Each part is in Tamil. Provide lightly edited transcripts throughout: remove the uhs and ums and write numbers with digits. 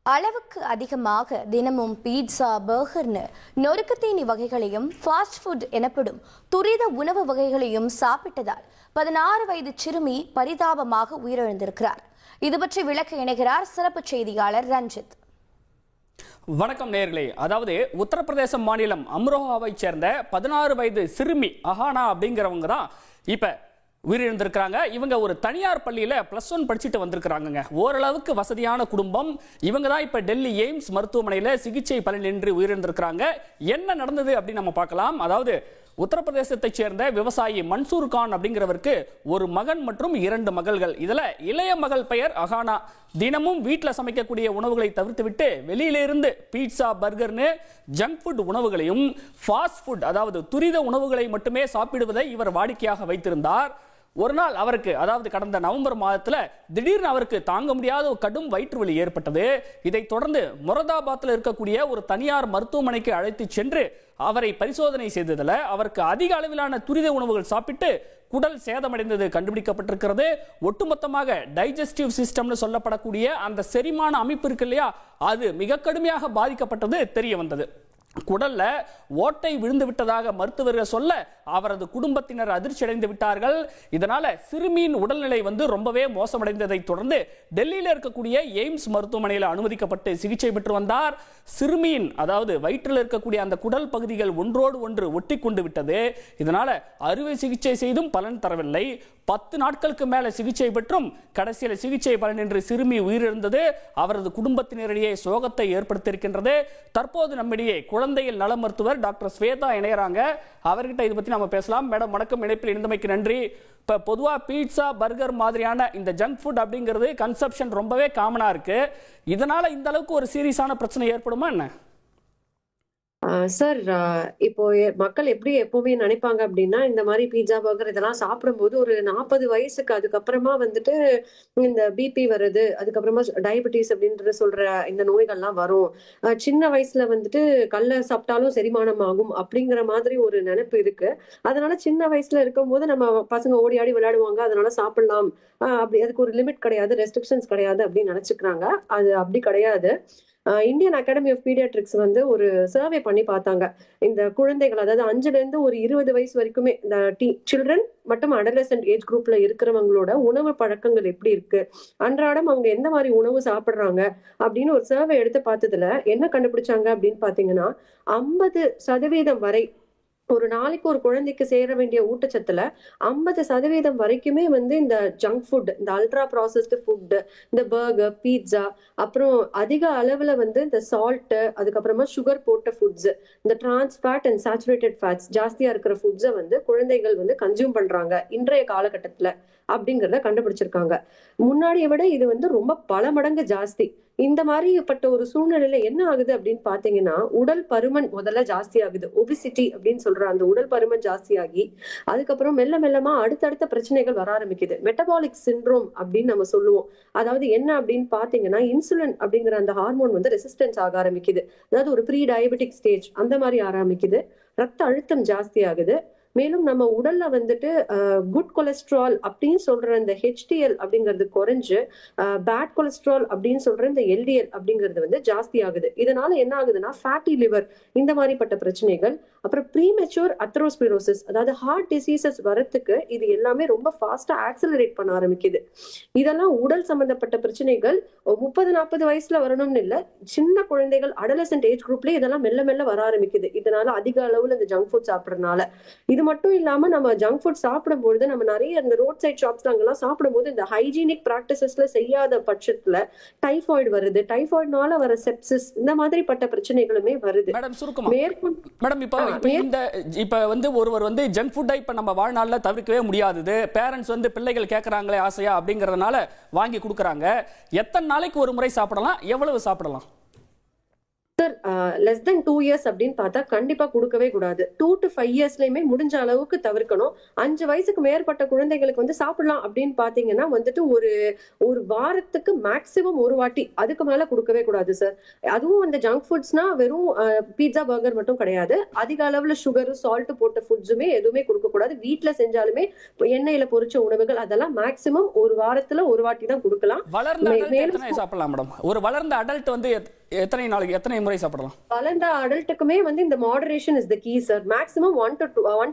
அளவுக்கு அதிகமாக தினமும் பீட்சா, பர்கர்னு நொறுக்குத்தீனி வகைகளையும் ஃபாஸ்ட் ஃபுட் எனப்படும் துரித உணவு வகைகளையும் சாப்பிட்டதால் 16 வயது சிறுமி பரிதாபமாக உயிரிழந்திருக்கிறார். இது பற்றி விளக்க இணைகிறார் சிறப்பு செய்தியாளர் ரஞ்சித். வணக்கம் நேயர்களே. அதாவது உத்தரப்பிரதேச மாநிலம் அம்ரோஹாவை சேர்ந்த 16 வயது சிறுமி அஹானா அப்படிங்கிறவங்க தான் இப்ப உயிரிழந்திருக்கிறாங்க. இவங்க ஒரு தனியார் பள்ளியில +1 படிச்சுட்டு வந்திருக்கிறாங்க. ஓரளவுக்கு வசதியான குடும்பம். இவங்க தான் இப்ப டெல்லி எய்ம்ஸ் மருத்துவமனையில சிகிச்சை பலனின்றி உயிரிழந்திருக்கிறாங்க. என்ன நடந்தது அப்படின்னு நம்ம பார்க்கலாம். அதாவது உத்தரப்பிரதேசத்தை சேர்ந்த விவசாயி மன்சூர் கான் அப்படிங்கிறவருக்கு ஒரு மகன் மற்றும் 2 மகள்கள். இதுல இளைய மகள் பெயர் அஹானா. தினமும் வீட்டில் சமைக்கக்கூடிய உணவுகளை தவிர்த்துவிட்டு வெளியிலிருந்து பீட்சா, பர்கர்னு ஜங்க் ஃபுட் உணவுகளையும் ஃபாஸ்ட் ஃபுட் அதாவது துரித உணவுகளை மட்டுமே சாப்பிடுவதை இவர் வாடிக்கையாக வைத்திருந்தார். ஒரு நாள் அவருக்கு, அதாவது கடந்த நவம்பர் மாதத்தில் திடீர்னு அவருக்கு தாங்க முடியாத ஒரு கடும் வயிற்று வலி ஏற்பட்டது. இதைத் தொடர்ந்து மொரதாபாத்தில் இருக்கக்கூடிய ஒரு தனியார் மருத்துவமனைக்கு அழைத்து சென்று அவரை பரிசோதனை செய்ததில் அவருக்கு அதிக அளவிலான துரித உணவுகள் சாப்பிட்டு குடல் சேதமடைந்தது கண்டுபிடிக்கப்பட்டிருக்கிறது. ஒட்டுமொத்தமாக டைஜஸ்டிவ் சிஸ்டம்னு சொல்லப்படக்கூடிய அந்த செரிமான அமைப்பு இருக்கு இல்லையா, அது மிக கடுமையாக பாதிக்கப்பட்டது தெரிய வந்தது. குடல்ல ஓட்டை விழுந்து விட்டதாக மருத்துவர்கள் சொல்ல அவரது குடும்பத்தினர் அதிர்ச்சி அடைந்து விட்டார்கள். இதனால சிறுமியின் உடல்நிலை ரொம்பவே மோசமடைந்ததை தொடர்ந்து டெல்லியில் இருக்கக்கூடிய எய்ம்ஸ் மருத்துவமனையில் அனுமதிக்கப்பட்டு சிகிச்சை பெற்று வந்தார். சிறுமியின், அதாவது வயிற்றில் இருக்கக்கூடிய அந்த குடல் பகுதிகள் ஒன்றோடு ஒன்று ஒட்டி கொண்டு விட்டது. இதனால அறுவை சிகிச்சை செய்தும் பலன் தரவில்லை. 10 நாட்களுக்கு மேல சிகிச்சை பெற்றும் கடைசியில் சிகிச்சை பலனின்றி சிறுமி உயிரிழந்தது அவரது குடும்பத்தினரிடையே சோகத்தை ஏற்படுத்தியிருக்கின்றது. தற்போது நம்மிடையே குழந்தைகள் நல மருத்துவர் டாக்டர் ஸ்வேதா இணையறாங்க. அவர்கிட்ட இதை பத்தி நம்ம பேசலாம். மேடம் வணக்கம், இணைப்பில் இணைந்தமைக்கு நன்றி. இப்ப பொதுவா பீட்சா, பர்கர் மாதிரியான இந்த ஜங்க் ஃபுட் அப்படிங்கிறது கன்சப்ஷன் ரொம்பவே காமனா இருக்கு. இதனால இந்த அளவுக்கு ஒரு சீரியஸான பிரச்சனை ஏற்படுமா என்ன? சார், இப்போ மக்கள் எப்படி எப்பவுமே நினைப்பாங்க அப்படின்னா, இந்த மாதிரி பீட்சா, பர்கர் இதெல்லாம் சாப்பிடும்போது ஒரு 40 வயசுக்கு அதுக்கப்புறமா இந்த பிபி வருது, அதுக்கப்புறமா டயபெட்டிஸ் அப்படின்ற சொல்ற இந்த நோய்கள்லாம் வரும். சின்ன வயசுல கல்ல சாப்பிட்டாலும் செரிமானம் ஆகும் அப்படிங்கிற மாதிரி ஒரு நினைப்பு இருக்கு. அதனால சின்ன வயசுல இருக்கும்போது நம்ம பசங்க ஓடி ஆடி விளையாடுவாங்க, அதனால சாப்பிடலாம், அப்படி அதுக்கு ஒரு லிமிட் கிடையாது, ரெஸ்ட்ரிக்ஷன்ஸ் கிடையாது அப்படின்னு நினைச்சுக்கிறாங்க. அது அப்படி கிடையாது. இந்தியன் அகாடமி ஆஃப் பீடியாட்ரிக்ஸ் ஒரு சர்வே பண்ணி பார்த்தாங்க. இந்த குழந்தைகள், அதாவது 5ல இருந்து ஒரு 20 வயசு வரைக்குமே இந்த சில்ட்ரன் மற்றும் அடலசன்ட் ஏஜ் குரூப்ல இருக்கிறவங்களோட உணவு பழக்கங்கள் எப்படி இருக்கு, அன்றாடம் அவங்க எந்த மாதிரி உணவு சாப்பிடுறாங்க அப்படின்னு ஒரு சர்வே எடுத்து பார்த்ததுல என்ன கண்டுபிடிச்சாங்க அப்படின்னு பாத்தீங்கன்னா, 50% வரை ஒரு நாளைக்கு ஒரு குழந்தைக்கு சேர வேண்டிய ஊட்டச்சத்துல 50% வரைக்குமே இந்த ஜங்க் ஃபுட், இந்த அல்ட்ரா ப்ராசஸ்டு ஃபுட், இந்த பர்கர், பீட்சா, அப்புறம் அதிக அளவுல இந்த சால்ட், அதுக்கப்புறமா சுகர் போட்ட ஃபுட்ஸ், இந்த trans fat and saturated fats ஜாஸ்தியா இருக்கிற ஃபுட்ஸை குழந்தைகள் கன்சியூம் பண்றாங்க இன்றைய காலகட்டத்துல அப்படிங்கிறத கண்டுபிடிச்சிருக்காங்க. முன்னாடியை விட இது ரொம்ப பல மடங்கு ஜாஸ்தி. இந்த மாதிரிப்பட்ட ஒரு சூழ்நிலையில என்ன ஆகுது அப்படின்னு பாத்தீங்கன்னா, உடல் பருமன் முதல்ல ஜாஸ்தி ஆகுது. ஒபிசிட்டி அப்படின்னு சொல்ற அந்த உடல் பருமன் ஜாஸ்தியாகி அதுக்கப்புறம் மெல்ல மெல்லமா அடுத்தடுத்த பிரச்சனைகள் வர ஆரம்பிக்குது. மெட்டபாலிக் சிண்ட்ரோம் அப்படின்னு நம்ம சொல்லுவோம். அதாவது என்ன அப்படின்னு பாத்தீங்கன்னா, இன்சுலின் அப்படிங்கிற அந்த ஹார்மோன் ரெசிஸ்டன்ஸ் ஆக ஆரம்பிக்குது. அதாவது ஒரு ப்ரீ டயபெட்டிக் ஸ்டேஜ் அந்த மாதிரி ஆரம்பிக்குது. ரத்த அழுத்தம் ஜாஸ்தி ஆகுது. மேலும் நம்ம உடல்ல குட் கொலஸ்ட்ரால் அப்படின்னு சொல்ற இந்த HDL அப்படிங்கிறது குறைஞ்சு பேட் கொலஸ்ட்ரால் அப்படின்னு சொல்ற இந்த LDL அப்படிங்கிறது ஜாஸ்தி ஆகுது. இதனால என்ன ஆகுதுன்னா, ஃபேட்டி லிவர், இந்த மாதிரிப்பட்ட பிரச்சனைகள், அப்புறம் ப்ரீமெச்சூர் அத்ரோஸ்பிரோசிஸ், அதாவது ஹார்ட் டிசீசஸ் வரத்துக்கு இது எல்லாமே ரொம்ப ஃபாஸ்டா ஆக்சலரேட் பண்ண ஆரம்பிக்குது. இதெல்லாம் உடல் சம்பந்தப்பட்ட பிரச்சனைகள் 30-40 வயசுல வரணும்னு இல்ல, சின்ன குழந்தைகள் அடலசன்ட் ஏஜ் குரூப்லயே இதெல்லாம் மெல்ல மெல்ல வர ஆரம்பிக்குது. இதனால அதிக அளவுல இந்த ஜங்க் ஃபுட் சாப்பிடறதுனால. இது மட்டும் இல்லாம நம்ம ஜங்க் ஃபுட் சாப்பிடும்போது நம்ம நிறைய இந்த ரோட் சைட் ஷாப்ஸ்ல அங்கெல்லாம் சாப்பிடும்போது இந்த ஹைஜீனிக் பிராக்டிசஸ்ல செய்யாத பட்சத்துல டைஃபாய்டு வருது. டைஃபாய்டுனால வர செப்சிஸ், இந்த மாதிரிப்பட்ட பிரச்சனைகளுமே வருது. மேடம் சுருக்கமா மேடம், இப்ப ஒருவர் ஜங்க் ஃபுட்டை இப்ப நம்ம வாழ்நாள்ல தவிர்க்கவே முடியாதது. பேரண்ட்ஸ் பிள்ளைகள் கேட்கறாங்களே ஆசையா அப்படிங்கறதுனால வாங்கி கொடுக்கறாங்க. எத்தனை நாளைக்கு ஒரு முறை சாப்பிடலாம், எவ்வளவு சாப்பிடலாம்? சார் லெஸ் தென் 2 இயர்ஸ் அப்படின்னு பார்த்தா கண்டிப்பா கொடுக்கவே கூடாது. 2 to 5 இயர்ஸ்லயுமே முடிஞ்ச அளவுக்கு தவிர்க்கணும். 5 வயசுக்கு மேற்பட்ட குழந்தைகளுக்கு வந்து சாப்பிடலாம் அப்படின்னு பாத்தீங்கன்னா வந்துட்டு ஒரு வாரத்துக்கு மேக்சிமம் ஒரு வாட்டி, அதுக்கு மேல கொடுக்கவே கூடாது சார். அதுவும் அந்த ஜங்க் ஃபுட்ஸ்னா வெறும் பீட்சா பர்கர் மட்டும் கிடையாது. அதிக அளவுல சுகர் சால்ட் போட்ட ஃபுட்ஸுமே எதுவுமே கொடுக்க கூடாது. வீட்டுல செஞ்சாலுமே எண்ணெயில பொரிச்ச உணவுகள் அதெல்லாம் மேக்சிமம் ஒரு வாரத்துல ஒரு வாட்டி தான் கொடுக்கலாம். வளர்ந்த adult எத்தனை சாப்பிடலாம் மேடம்? ஒரு வளர்ந்த அடல்ட் வந்து எத்தனை நாளைக்கு எத்தனை முறை சாப்பிடலாம்? வளர்ந்த அடல்ட்டுக்குமே வந்து இந்த moderation is the key sir. Maximum 1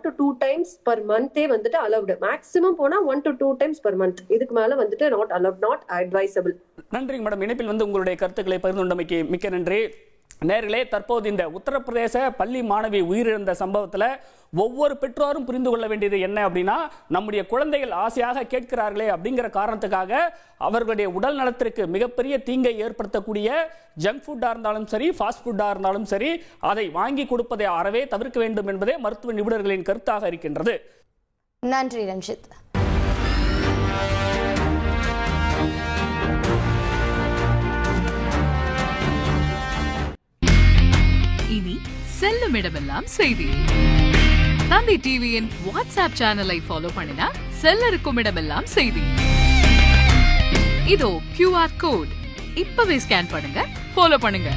to 2 times per month வந்துட்டு அலவுடு. மேக்ஸிமம் போனா 1 to 2 டைம்ஸ் பர் மந்த். இதுக்கு மேல வந்துட்டு நாட் அலவுட், நாட் அட்வைசபிள். நன்றிங்க மேடம். இணைப்பில் வந்து உங்களுடைய கருத்துக்களை பகிர்ந்து கொண்டமைக்கு மிக்க நன்றி. நேர்களே, தற்போது இந்த உத்தரப்பிரதேச பள்ளி மாணவி உயிரிழந்த சம்பவத்தில் ஒவ்வொரு பெற்றோரும் புரிந்து கொள்ள வேண்டியது என்ன அப்படின்னா, நம்முடைய குழந்தைகள் ஆசையாக கேட்கிறார்களே அப்படிங்கிற காரணத்துக்காக அவர்களுடைய உடல் நலத்திற்கு மிகப்பெரிய தீங்கை ஏற்படுத்தக்கூடிய ஜங்க் ஃபுட்டாக இருந்தாலும் சரி, ஃபாஸ்ட் ஃபுட்டாக இருந்தாலும் சரி, அதை வாங்கி கொடுப்பதை அறவே தவிர்க்க வேண்டும் என்பதே மருத்துவ நிபுணர்களின் கருத்தாக இருக்கின்றது. நன்றி ரஞ்சித். இனி செல்லும் இடமெல்லாம் செய்தி. தந்தி டிவியின் வாட்ஸ்அப் சேனலை ஃபாலோ பண்ணினா செல்ல இருக்கும் இடமெல்லாம் செய்தி. இதோ QR கோட் இப்பவே ஸ்கேன் பண்ணுங்க, ஃபாலோ பண்ணுங்க.